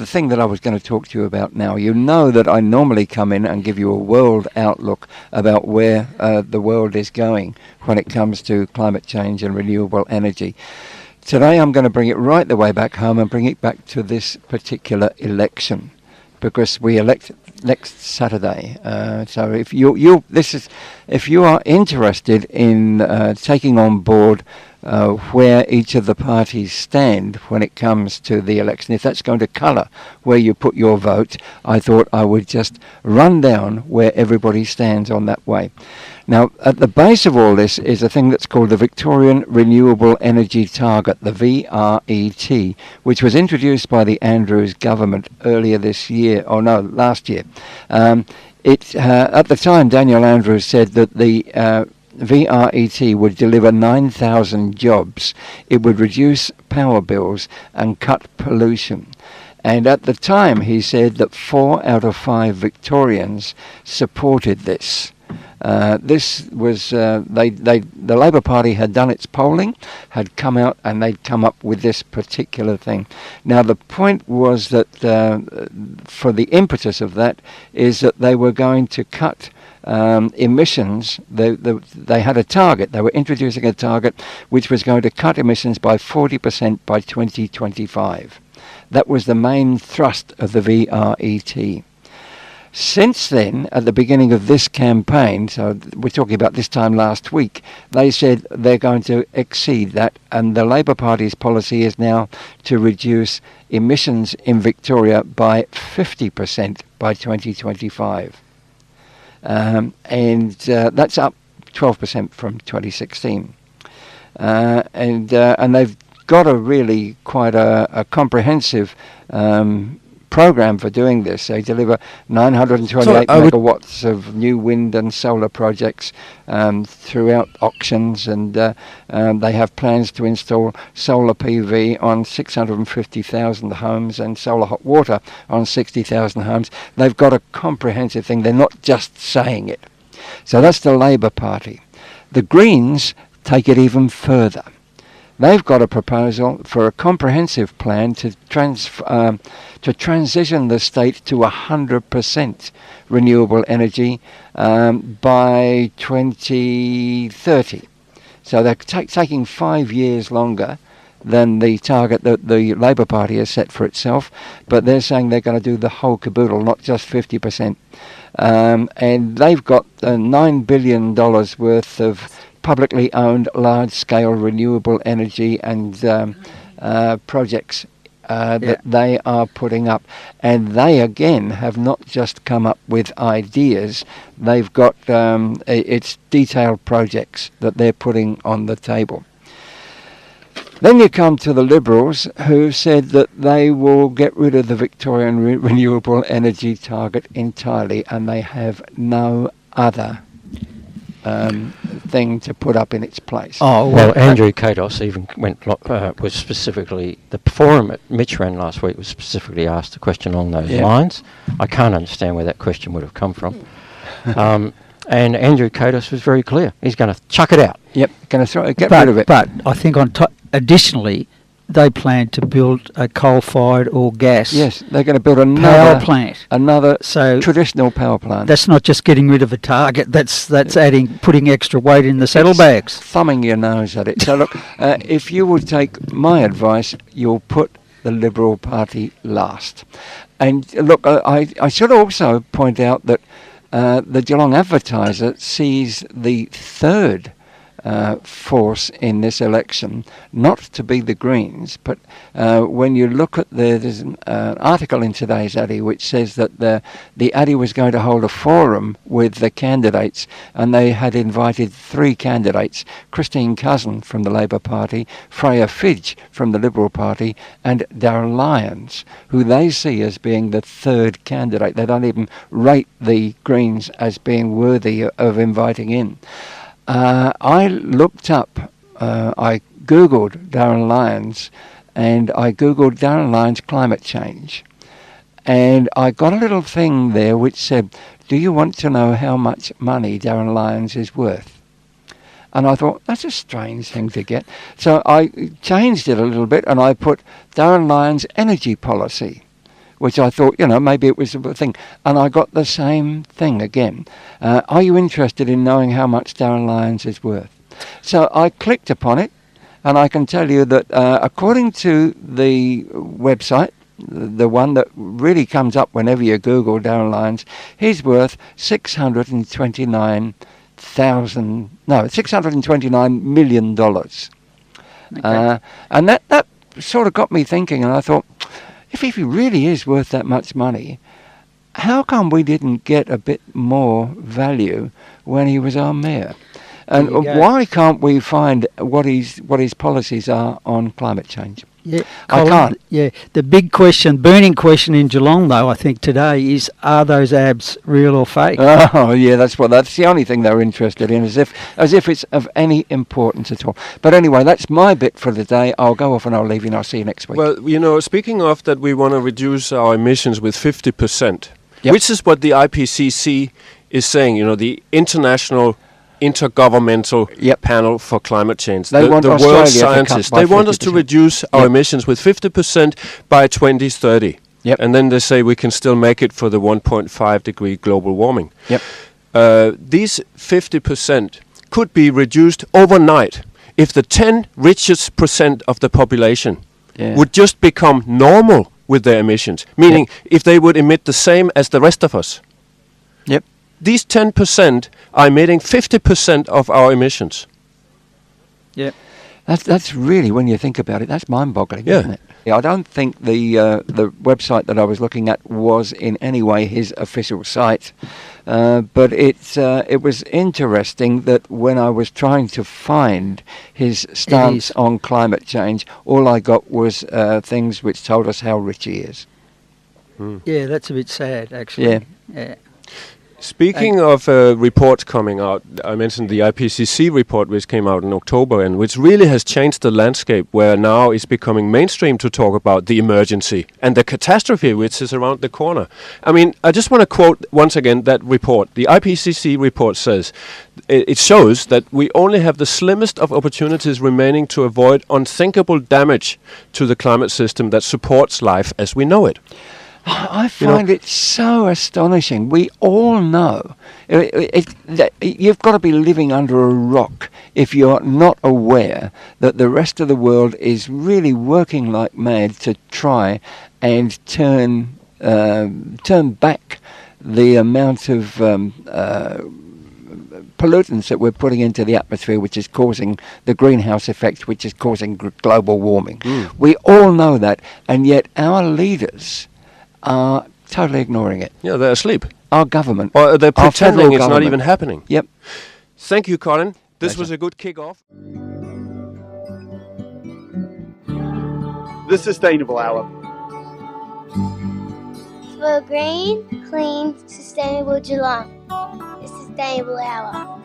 the thing that I was going to talk to you about now. You know that I normally come in and give you a world outlook about where the world is going when it comes to climate change and renewable energy. Today I'm going to bring it right the way back home and bring it back to this particular election, because we elect next Saturday. So if if you are interested in taking on board where each of the parties stand when it comes to the election, if that's going to colour where you put your vote, I thought I would just run down where everybody stands on that way. Now, at the base of all this is a thing that's called the Victorian Renewable Energy Target, the VRET, which was introduced by the Andrews government earlier this year, last year. At the time, Daniel Andrews said that the VRET would deliver 9,000 jobs. It would reduce power bills and cut pollution. And at the time, he said that 4 out of 5 Victorians supported this. This was the Labor Party had done its polling, had come out, and they'd come up with this particular thing. Now the point was that for the impetus of that is that they were going to cut emissions. They had a target. They were introducing a target which was going to cut emissions by 40% by 2025. That was the main thrust of the VRET. Since then, at the beginning of this campaign, so we're talking about this time last week, they said they're going to exceed that, and the Labor Party's policy is now to reduce emissions in Victoria by 50% by 2025. And that's up 12% from 2016. And they've got a really quite a comprehensive program for doing this. They deliver 928 megawatts of new wind and solar projects throughout auctions, and they have plans to install solar PV on 650,000 homes and solar hot water on 60,000 homes. They've got a comprehensive thing. They're not just saying it. So that's the Labor Party. The Greens take it even further. They've got a proposal for a comprehensive plan to transition the state to 100% renewable energy by 2030. So they're taking 5 years longer than the target that the Labor Party has set for itself, but they're saying they're going to do the whole caboodle, not just 50%. And they've got $9 billion worth of publicly owned large-scale renewable energy and projects that they are putting up. And they, again, have not just come up with ideas. They've got it's detailed projects that they're putting on the table. Then you come to the Liberals, who said that they will get rid of the Victorian renewable energy target entirely, and they have no other thing to put up in its place. Oh well, Andrew Katos even was specifically, the forum at Mitch ran last week was specifically asked a question along those lines. I can't understand where that question would have come from. And Andrew Katos was very clear. He's going to chuck it out. Yep, going to get rid of it. But I think additionally, they plan to build a coal-fired or gas. Yes, they're going to build another power plant. Another traditional power plant. That's not just getting rid of a target. That's putting extra weight in the saddlebags. Thumbing your nose at it. So look, if you would take my advice, you'll put the Liberal Party last. And look, I should also point out that the Geelong Advertiser sees the third force in this election not to be the Greens, but when you look at there's an article in today's Addy which says that the Addy was going to hold a forum with the candidates, and they had invited 3 candidates: Christine Cousin from the Labor Party, Freya Fidge from the Liberal Party, and Darren Lyons, who they see as being the third candidate. They don't even rate the Greens as being worthy of inviting in. I looked up, I Googled Darren Lyons, and I Googled Darren Lyons climate change. And I got a little thing there which said, do you want to know how much money Darren Lyons is worth? And I thought, that's a strange thing to get. So I changed it a little bit, and I put Darren Lyons' energy policy, which I thought, maybe it was a thing. And I got the same thing again. Are you interested in knowing how much Darren Lyons is worth? So I clicked upon it, and I can tell you that according to the website, the one that really comes up whenever you Google Darren Lyons, he's worth $629 million. Okay. And that sort of got me thinking, and I thought, if he really is worth that much money, how come we didn't get a bit more value when he was our mayor? And There you go. why can't we find what his policies are on climate change? Yeah, I Colin, can't. Yeah, the big question, burning question in Geelong, though, I think today is: are those abs real or fake? Oh, yeah, that's the only thing they're interested in, as if it's of any importance at all. But anyway, that's my bit for the day. I'll go off and I'll leave you, and I'll see you next week. Well, speaking of that, we want to reduce our emissions with 50%, Yep. which is what the IPCC is saying. The international intergovernmental Yep. panel for climate change. They want the Australia world to cut scientists. by They want us to 50%. reduce our Yep. emissions with 50% by 2030. Yep. And then they say we can still make it for the 1.5 degree global warming. Yep. These 50% could be reduced overnight if the 10 richest percent of the population Yeah. would just become normal with their emissions, meaning if they would emit the same as the rest of us. Yep. These 10% are emitting 50% of our emissions. Yeah. That's really, when you think about it, that's mind-boggling, Yeah. isn't it? Yeah, I don't think the website that I was looking at was in any way his official site, but it was interesting that when I was trying to find his stance on climate change, all I got was things which told us how rich he is. Yeah, that's a bit sad, actually. Yeah. Speaking of reports coming out, I mentioned the IPCC report which came out in October and which really has changed the landscape, where now it's becoming mainstream to talk about the emergency and the catastrophe which is around the corner. I mean, I just want to quote once again that report. The IPCC report says, it shows that we only have the slimmest of opportunities remaining to avoid unthinkable damage to the climate system that supports life as we know it. I find it so astonishing. We all know that you've got to be living under a rock if you're not aware that the rest of the world is really working like mad to try and turn back the amount of pollutants that we're putting into the atmosphere, which is causing the greenhouse effect, which is causing global warming. We all know that, and yet our leaders are totally ignoring it. Yeah, they're asleep. Our government. Or they're our pretending federal it's not government. even happening. Yep. Thank you, Colin. This Pleasure. was a good kick-off. The Sustainable Hour. For a green, clean, sustainable Geelong. The Sustainable Hour.